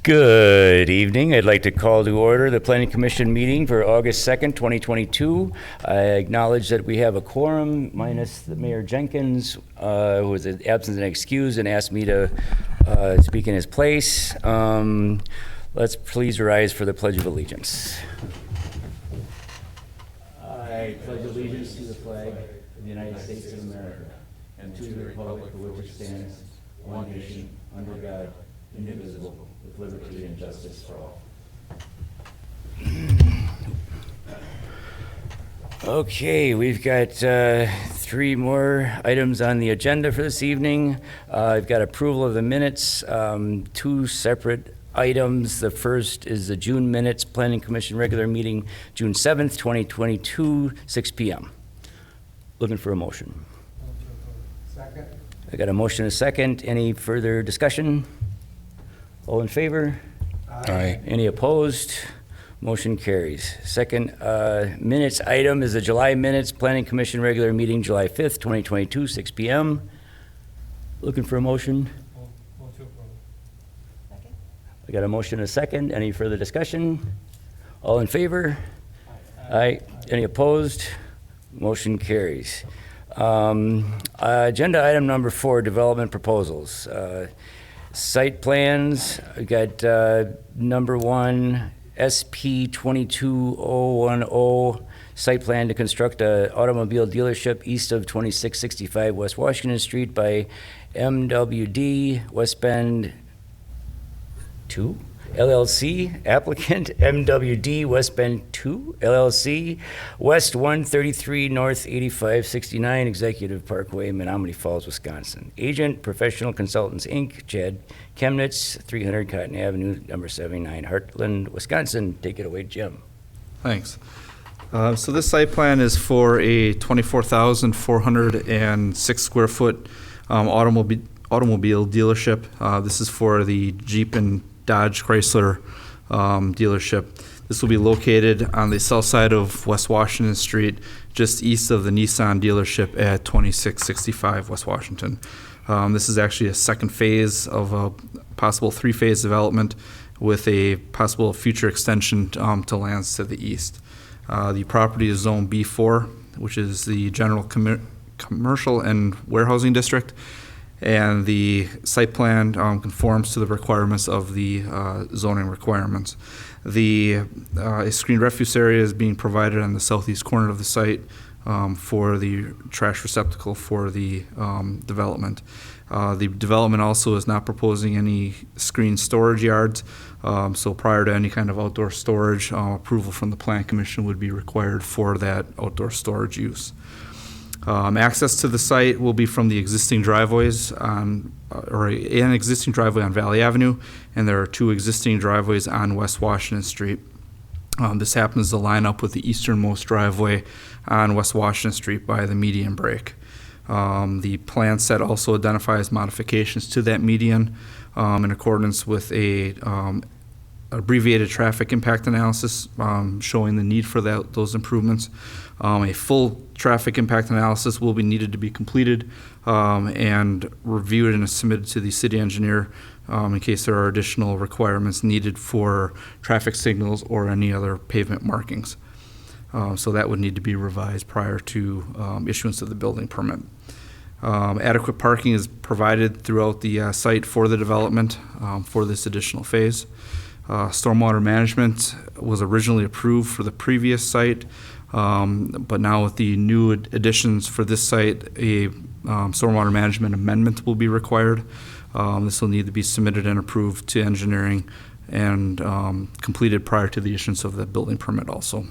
Good evening. I'd like to call to order the Planning Commission meeting for August 2nd, 2022. I acknowledge that we have a quorum minus the Mayor Jenkins, who is absent and excused and asked me to speak in his place. Let's please rise for the Pledge of Allegiance. I pledge allegiance to the flag of the United States of America and to the republic for which it stands, one nation, under God, indivisible, with liberty and justice for all. Okay, we've got three more items on the agenda for this evening. I've got approval of the minutes, two separate items. The first is the June minutes, Planning Commission regular meeting, June 7th, 2022, 6 p.m. Looking for a motion. Second. I got a motion and a second. Any further discussion? All in favor? Aye. Any opposed? Motion carries. Second minutes item is the July minutes, Planning Commission regular meeting, July 5th, 2022, 6 p.m. Looking for a motion? Motion to approve. Second? I got a motion and a second. Any further discussion? All in favor? Aye. Any opposed? Motion carries. Agenda item number 4, development proposals. Site plans, we got number 1, SP 22010, site plan to construct a automobile dealership east of 2665 West Washington Street by MWD West Bend II, LLC, applicant MWD West Bend II, LLC, West 133 North 8569 Executive Parkway, Menominee Falls, Wisconsin. Agent, Professional Consultants, Inc., Chad Chemnitz, 300 Cotton Avenue, number 79, Heartland, Wisconsin. Take it away, Jim. Thanks. So this site plan is for a 24,406 square foot automobile dealership. This is for the Jeep and Dodge Chrysler dealership. This will be located on the south side of West Washington Street, just east of the Nissan dealership at 2665 West Washington. This is actually a second phase of a possible 3-phase development with a possible future extension to lands to the east. The property is zone B4, which is the general commercial and warehousing district. And the site plan conforms to the requirements of the zoning requirements. A screened refuse area is being provided on the southeast corner of the site for the trash receptacle for the development. The development also is not proposing any screened storage yards, so prior to any kind of outdoor storage, approval from the Plan Commission would be required for that outdoor storage use. Access to the site will be from the existing driveways an existing driveway on Valley Avenue, and there are 2 existing driveways on West Washington Street. This happens to line up with the easternmost driveway on West Washington Street by the median break. The plan set also identifies modifications to that median in accordance with a abbreviated traffic impact analysis showing the need for those improvements. A full traffic impact analysis will be needed to be completed and reviewed and submitted to the city engineer in case there are additional requirements needed for traffic signals or any other pavement markings. So that would need to be revised prior to issuance of the building permit. Adequate parking is provided throughout the site for the development for this additional phase. Stormwater management was originally approved for the previous site, but now with the new additions for this site, a stormwater management amendment will be required. This will need to be submitted and approved to engineering and completed prior to the issuance of the building permit also.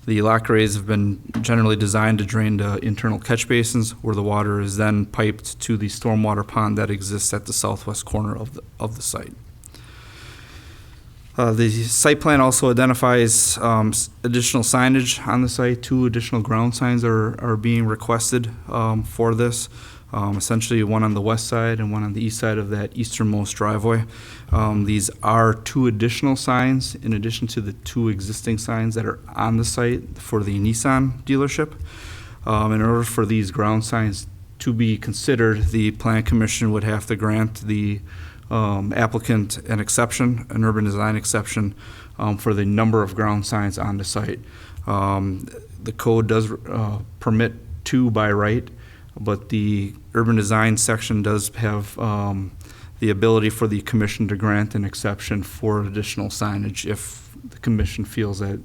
The lock arrays have been generally designed to drain to internal catch basins where the water is then piped to the stormwater pond that exists at the southwest corner of the site. The site plan also identifies additional signage on the site. 2 additional ground signs are being requested for this. Essentially one on the west side and one on the east side of that easternmost driveway. These are 2 additional signs in addition to the 2 existing signs that are on the site for the Nissan dealership. In order for these ground signs to be considered, the Plan Commission would have to grant the applicant an exception, an urban design exception, for the number of ground signs on the site. The code does permit 2 by right, but the urban design section does have the ability for the commission to grant an exception for additional signage if the commission feels that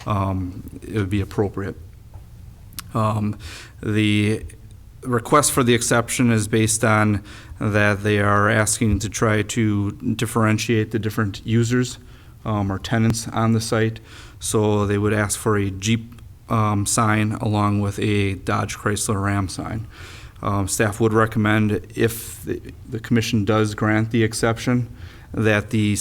it would be appropriate. The request for the exception is based on that they are asking to try to differentiate the different users or tenants on the site. So they would ask for a Jeep sign along with a Dodge Chrysler Ram sign. Staff would recommend, if the commission does grant the exception, that the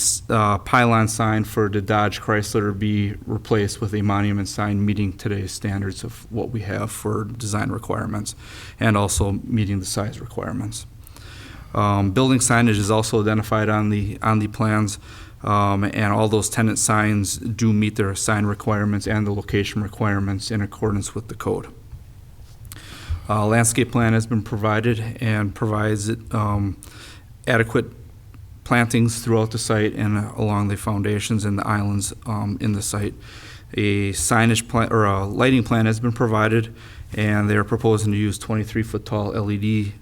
pylon sign for the Dodge Chrysler be replaced with a monument sign meeting today's standards of what we have for design requirements and also meeting the size requirements. Building signage is also identified on the plans, and all those tenant signs do meet their sign requirements and the location requirements in accordance with the code. Landscape plan has been provided and provides adequate plantings throughout the site and along the foundations and the islands in the site. A signage plan or a lighting plan has been provided, and they're proposing to use 23-foot tall LED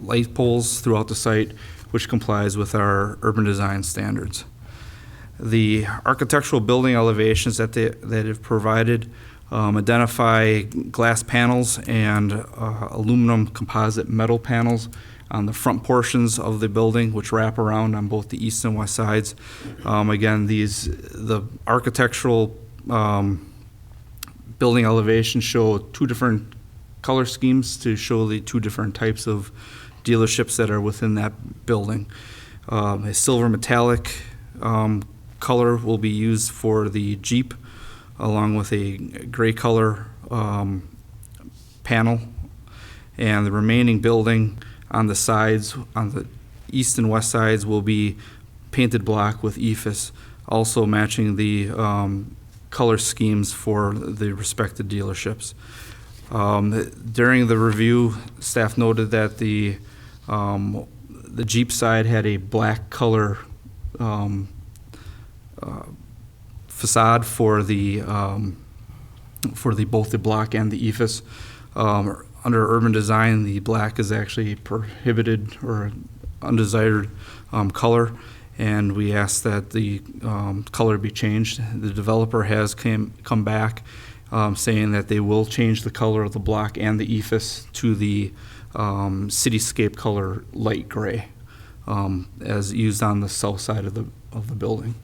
light poles throughout the site, which complies with our urban design standards. The architectural building elevations that have provided identify glass panels and aluminum composite metal panels on the front portions of the building, which wrap around on both the east and west sides. Again, the architectural building elevations show 2 different color schemes to show the 2 different types of dealerships that are within that building. A silver metallic color will be used for the Jeep, along with a gray color panel, and the remaining building on the sides, on the east and west sides, will be painted black with ephes, also matching the color schemes for the respective dealerships. During the review, staff noted that the Jeep side had a black color facade for both the block and the ephes. Under urban design, the black is actually prohibited or undesired color, and we asked that the color be changed. The developer has come back saying that they will change the color of the block and the ephes to the cityscape color light gray, as used on the south side of the building.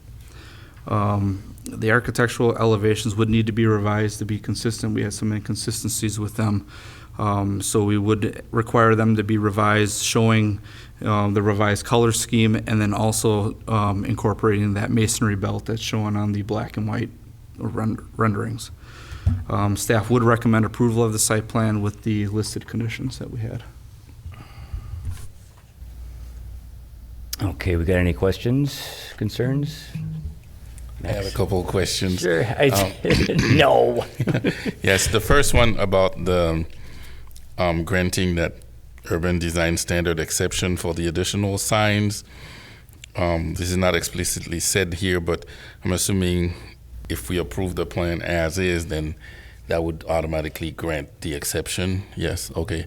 The architectural elevations would need to be revised to be consistent. We had some inconsistencies with them. So we would require them to be revised, showing the revised color scheme, and then also incorporating that masonry belt that's shown on the black and white renderings. Staff would recommend approval of the site plan with the listed conditions that we had. Okay, we got any questions, concerns? I have a couple of questions. Sure. No. Yes, the first one about the granting that urban design standard exception for the additional signs. This is not explicitly said here, but I'm assuming if we approve the plan as is, then that would automatically grant the exception. Yes, okay.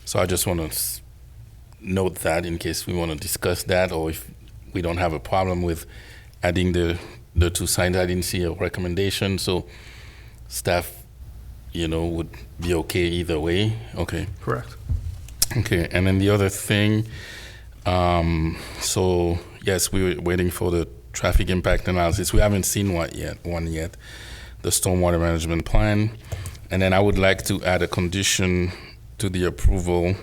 So I just want to note that in case we want to discuss that, or if we don't have a problem with adding the 2 signs. I didn't see a recommendation, so staff, would be okay either way. Okay. Correct. Okay, and then the other thing, so yes, we were waiting for the traffic impact analysis. We haven't seen one yet, the stormwater management plan. And then I would like to add a condition to the approval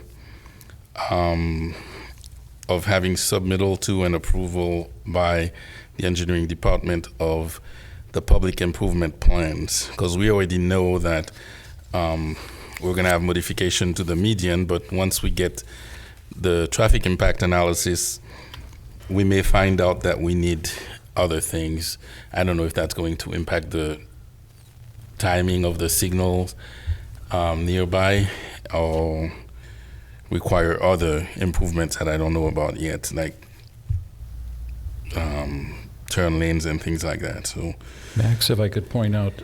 of having submittal to and approval by the engineering department of the public improvement plans, because we already know that we're going to have modification to the median, but once we get the traffic impact analysis, we may find out that we need other things. I don't know if that's going to impact the timing of the signals nearby or require other improvements that I don't know about yet, like turn lanes and things like that. So, Max, if I could point out,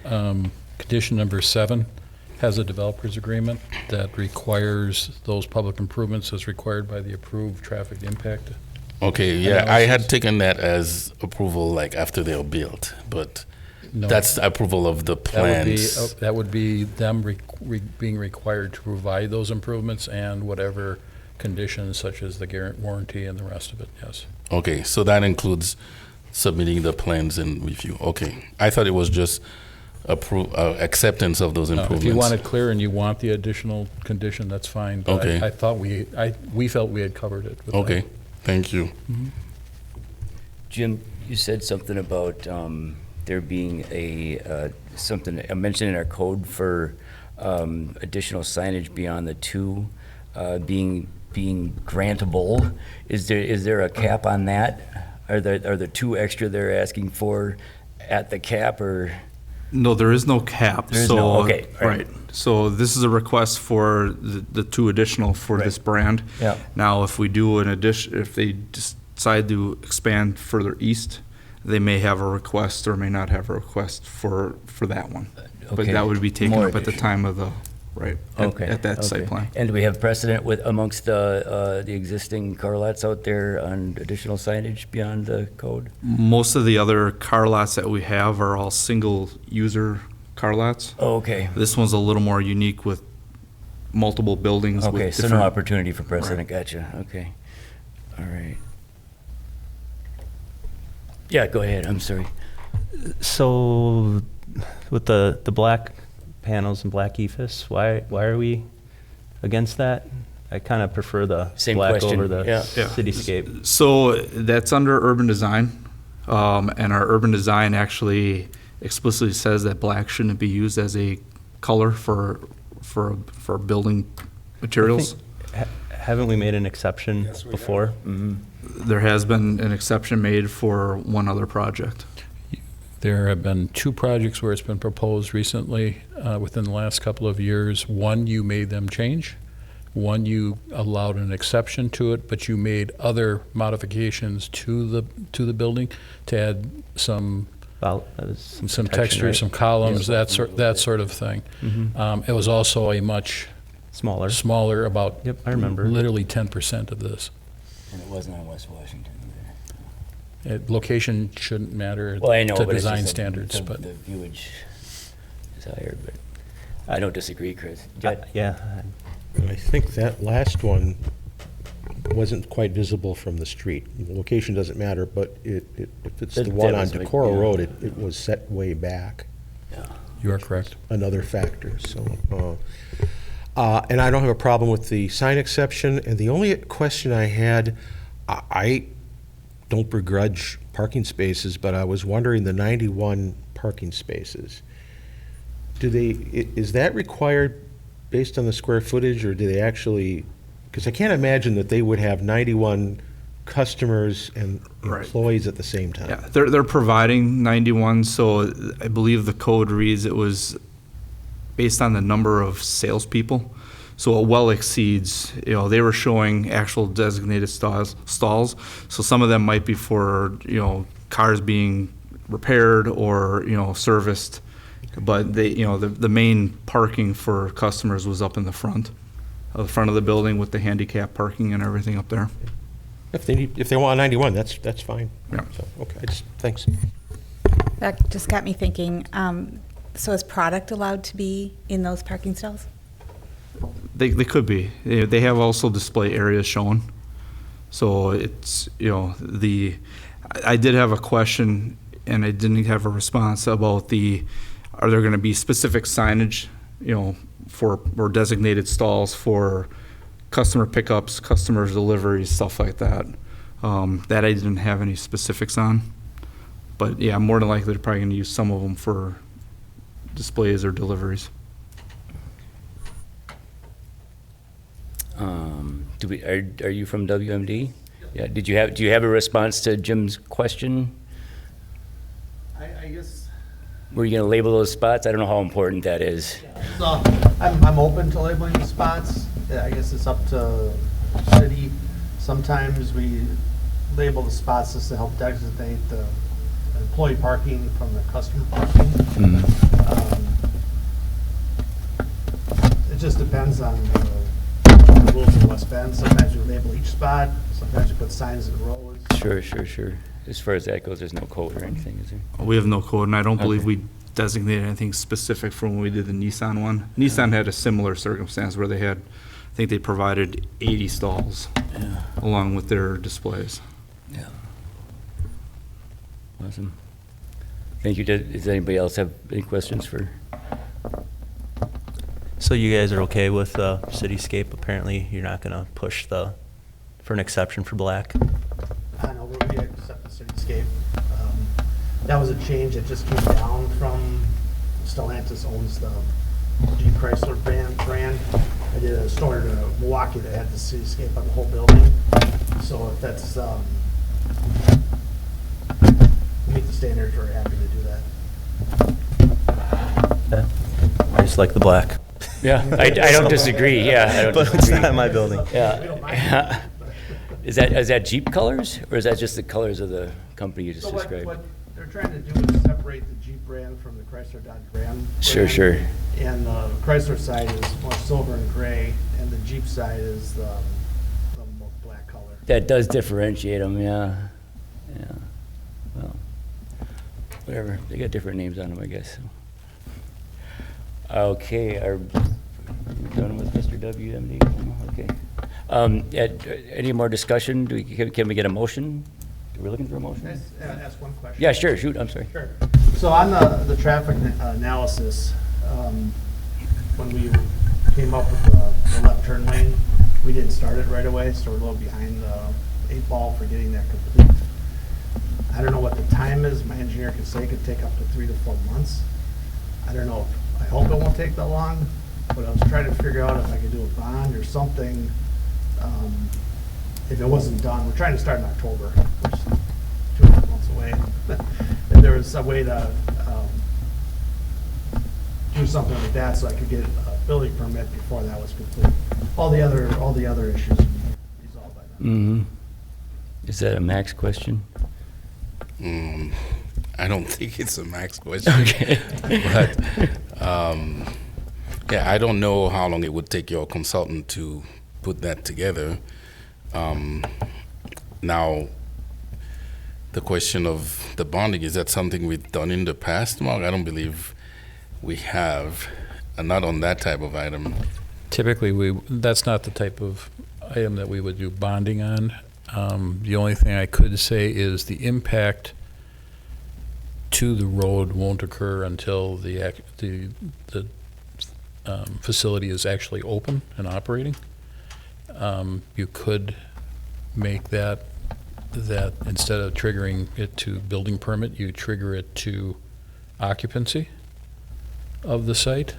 condition number 7 has a developer's agreement that requires those public improvements as required by the approved traffic impact. okay, yeah, I had Analysis. taken that as approval like after they're built, but No, that's approval of the plans. That would be them being required to provide those improvements and whatever conditions such as the warranty and the rest of it, yes. Okay, so that includes submitting the plans and review. Okay, I thought it was just acceptance of those No, improvements. If you want it clear and you want the additional condition, that's fine. But Okay. I thought we felt we had covered it. with that. Okay, thank you. Jim, you said something about there being a mention in our code for additional signage beyond the 2 being grantable. Is there a cap on that? Are there 2 extra they're asking for at the cap, or? No, there is no cap. There is so, no- okay, all right. Right. So this is a request for the 2 additional for this brand. Yeah. Now, if we do an addition, if they decide to expand further east, they may have a request or may not have a request for that one. But Okay. that would be taken More up at the additional. time of the, right, at- Okay. at that site okay. plan. And do we have precedent with amongst the existing car lots out there on additional signage beyond the code? Most of the other car lots that we have are all single-user car lots. Oh, okay. This one's a little more unique with multiple buildings with Okay, so different. no opportunity for precedent, gotcha, okay. All right. Yeah, go ahead, I'm sorry. So, with the black panels and black ephes, why are we against that? I kind of prefer the Same black question, over the yeah. Yeah. cityscape. So that's under urban design, and our urban design actually explicitly says that black shouldn't be used as a color for building materials. Haven't we made an exception before? Mm-hmm. There has been an exception made for one other project. There have been 2 projects where it's been proposed recently, within the last couple of years. One, you made them change. One, you allowed an exception to it, but you made other modifications to the building to add some Some texture, protection, right? some columns, that sort of thing. Mhm. It was also a much Smaller. smaller, about Yep, I remember. literally 10% of this. And it wasn't on West Washington either. Location shouldn't matter Well, I know, to but it's design just standards, the but viewage is higher, but I don't disagree, Chris. Judd? Yeah, I think that last one wasn't quite visible from the street. The location doesn't matter, but if it's the That one on was like- Decorah yeah. Road, it was set way back, Yeah. you are correct. another factor, so. And I don't have a problem with the sign exception, and the only question I had, I don't begrudge parking spaces, but I was wondering the 91 parking spaces. Is that required based on the square footage, or do they actually, because I can't imagine that they would have 91 customers and Right. employees at the same time. Yeah, they're providing 91, so I believe the code reads it was based on the number of salespeople. So it well exceeds, they were showing actual designated stalls, so some of them might be for, cars being repaired or, serviced. But they, the main parking for customers was up in the front of the building with the handicap parking and everything up there. If they want 91, that's fine. Yeah. So, okay, thanks. That just got me thinking, so is product allowed to be in those parking stalls? They could be. They have also display areas shown. So it's, I did have a question and I didn't have a response about are there going to be specific signage, or designated stalls for customer pickups, customer deliveries, stuff like that. That I didn't have any specifics on. But yeah, more than likely they're probably going to use some of them for displays or deliveries. Are you from WMD? Yeah, do you have a response to Jim's question? I guess were you gonna label those spots? I don't know how important that is. So I'm open to labeling the spots. I guess it's up to city. Sometimes we label the spots just to help designate the employee parking from the customer parking. It just depends on the rules in West Bend. Sometimes we label each spot, sometimes we put signs in rows. Sure. As far as that goes, there's no code or anything, is there? We have no code, and I don't believe Okay. we designated anything specific from when we did the Nissan one. Nissan had a similar circumstance where they had, I think they provided 80 stalls Yeah. along with their displays. Yeah. Awesome. Thank you. Does anybody else have any questions for? So you guys are okay with Cityscape? Apparently, you're not gonna push for an exception for black? I know, we accept the cityscape. That was a change that just came down from Stellantis owns the Jeep Chrysler brand. I did a store in Milwaukee that had the cityscape on the whole building. So if that's, meet the standards, we're happy to do that. Yeah. I just like the black. Yeah, I don't disagree. Yeah, I don't But it's disagree. not in my building. We Yeah. don't mind. Is that Jeep colors, or is that just the colors of the company you just So described? what they're trying to do is separate the Jeep brand from the Chrysler Dodge brand. Sure. And the Chrysler side is more silver and gray, and the Jeep side is the more black color. That does differentiate them, yeah. Well, whatever. They got different names on them, I guess. Okay, are we done with Mr. WMD? Okay. Any more discussion? Can we get a motion? We're looking for a motion? Can I ask one question? Yeah, sure, shoot, I'm sorry. Sure. So on the traffic analysis, when we came up with the left turn lane, we didn't start it right away, so we're a little behind the 8 ball for getting that complete. I don't know what the time is. My engineer could say it could take up to 3 to 4 months. I don't know. I hope it won't take that long, but I was trying to figure out if I could do a bond or something. If it wasn't done, we're trying to start in October, which is 2.5 months away. If there was a way to do something like that, so I could get a building permit before that was complete. All the other issues would be resolved by then. Is that a Max question? I don't think it's a max question. Okay. But, yeah, I don't know how long it would take your consultant to put that together. Now, the question of the bonding, is that something we've done in the past, Mark? I don't believe we have, not on that type of item. Typically, that's not the type of item that we would do bonding on. The only thing I could say is the impact to the road won't occur until the facility is actually open and operating. You could make that instead of triggering it to building permit, you trigger it to occupancy of the site,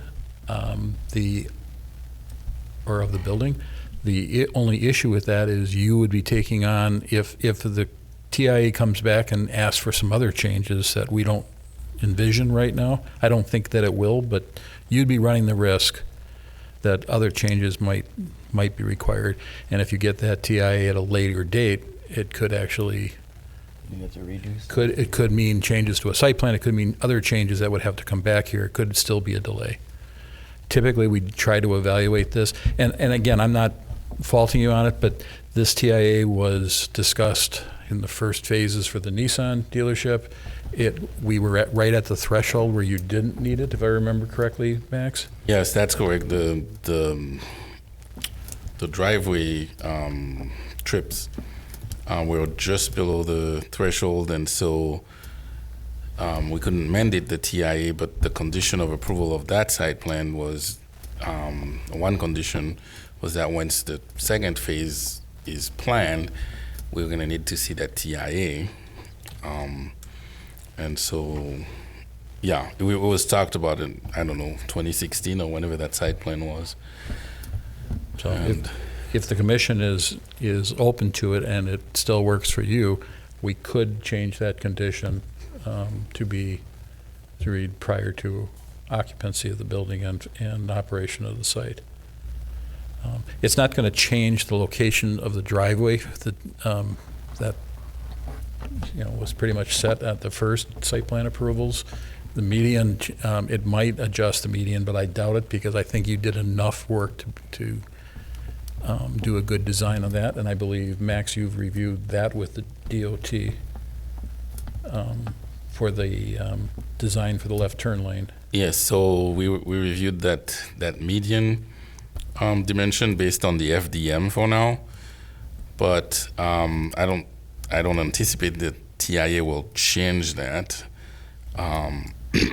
or of the building. The only issue with that is you would be taking on, if the TIA comes back and asks for some other changes that we don't envision right now. I don't think that it will, but you'd be running the risk that other changes might be required. And if you get that TIA at a later date, it could actually You have to reduce? it could mean changes to a site plan. It could mean other changes that would have to come back here. It could still be a delay. Typically, we try to evaluate this. And again, I'm not faulting you on it, but this TIA was discussed in the first phases for the Nissan dealership. We were right at the threshold where you didn't need it, if I remember correctly, Max? Yes, that's correct. The driveway trips were just below the threshold, and so we couldn't mandate the TIA, but the condition of approval of that site plan was, one condition was that once the second phase is planned, we're going to need to see that TIA. And so, yeah, it was talked about in, I don't know, 2016 or whenever that site plan was. So And- if the commission is open to it and it still works for you, we could change that condition to be to read prior to occupancy of the building and operation of the site. It's not going to change the location of the driveway that was pretty much set at the first site plan approvals. The median, it might adjust the median, but I doubt it because I think you did enough work to do a good design of that. And I believe, Max, you've reviewed that with the DOT for the design for the left turn lane. Yes, so we reviewed that median dimension based on the FDM for now, but I don't anticipate that TIA will change that.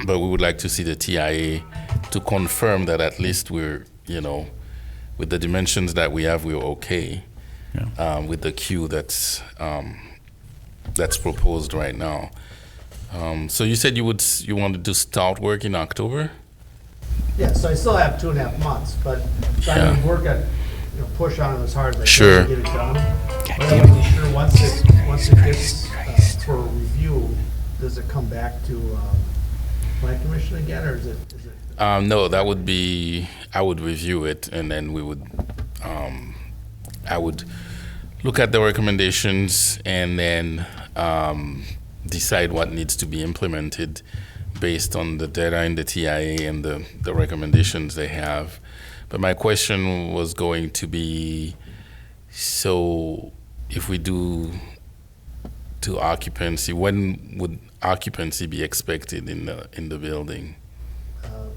But we would like to see the TIA to confirm that at least we're, with the dimensions that we have, we're okay with the queue that's proposed right now. So you said you wanted to start work in October? Yeah, so I still have 2.5 months, but trying to work at, push on it as hard as I Sure. can to get it done. But I wasn't sure, once it gets for review, does it come back to Plan Commission again, or is it? No, that would be, I would review it, and then we would, I would look at the recommendations and then decide what needs to be implemented based on the data in the TIA and the recommendations they have. But my question was going to be, so if we do to occupancy, when would occupancy be expected in the building?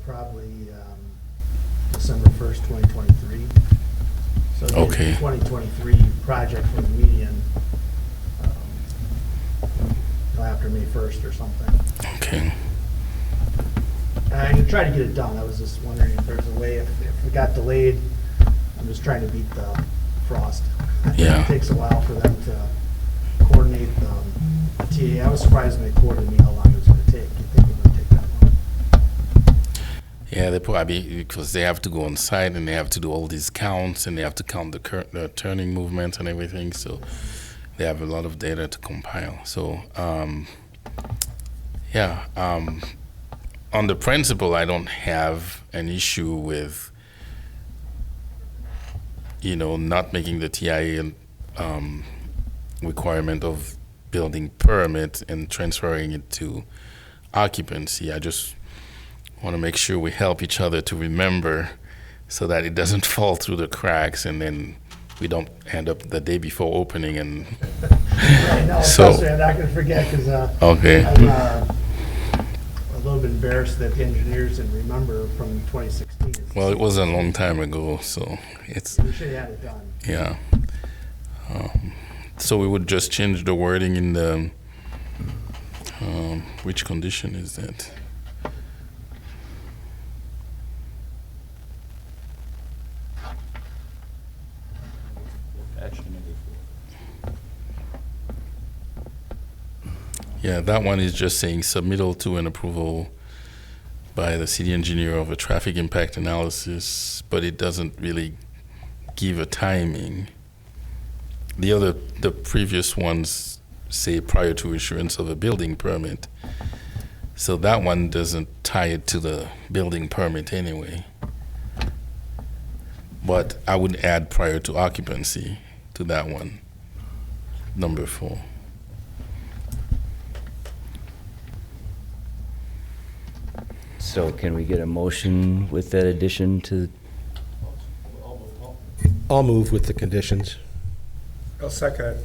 Probably December 1st, 2023. So Okay. 2023 project for the median after May 1st or something. Okay. I can try to get it done. I was just wondering if there's a way, if it got delayed, I'm just trying to beat the frost. Yeah. It takes a while for them to coordinate the TA. I was surprised when they quoted me how long it was going to take. You'd think it would take that long. Yeah, they probably, because they have to go on site and they have to do all these counts and they have to count the turning movement and everything. So they have a lot of data to compile. So, on the principle, I don't have an issue with, not making the TIA requirement of building permit and transferring it to occupancy. I just want to make sure we help each other to remember so that it doesn't fall through the cracks and then we don't end up the day before opening and Right, no, So- trust me, I'm not going to forget because okay. I'm a little bit embarrassed that the engineers didn't remember from 2016. Well, it was a long time ago, so it's, We should have had it done. yeah. So we would just change the wording in the, which condition is that? Yeah, that one is just saying submittal to an approval by the city engineer of a traffic impact analysis, but it doesn't really give a timing. The previous ones say prior to issuance of a building permit. So that one doesn't tie it to the building permit anyway. But I would add prior to occupancy to that one, number 4. So can we get a motion with that addition to, I'll move with the conditions. I'll second.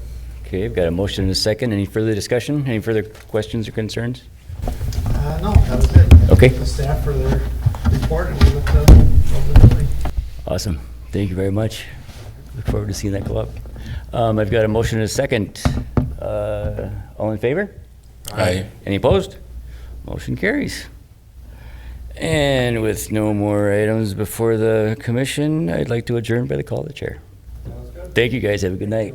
okay, I've got a motion and a second. Any further discussion? Any further questions or concerns? No, that was it. Okay. The staff for their report, and we look to the building. Awesome. Thank you very much. Look forward to seeing that go up. I've got a motion and a second. All in favor? Aye. Any opposed? Motion carries. And with no more items before the commission, I'd like to adjourn by the call of the chair. Thank you, guys. Have a good night.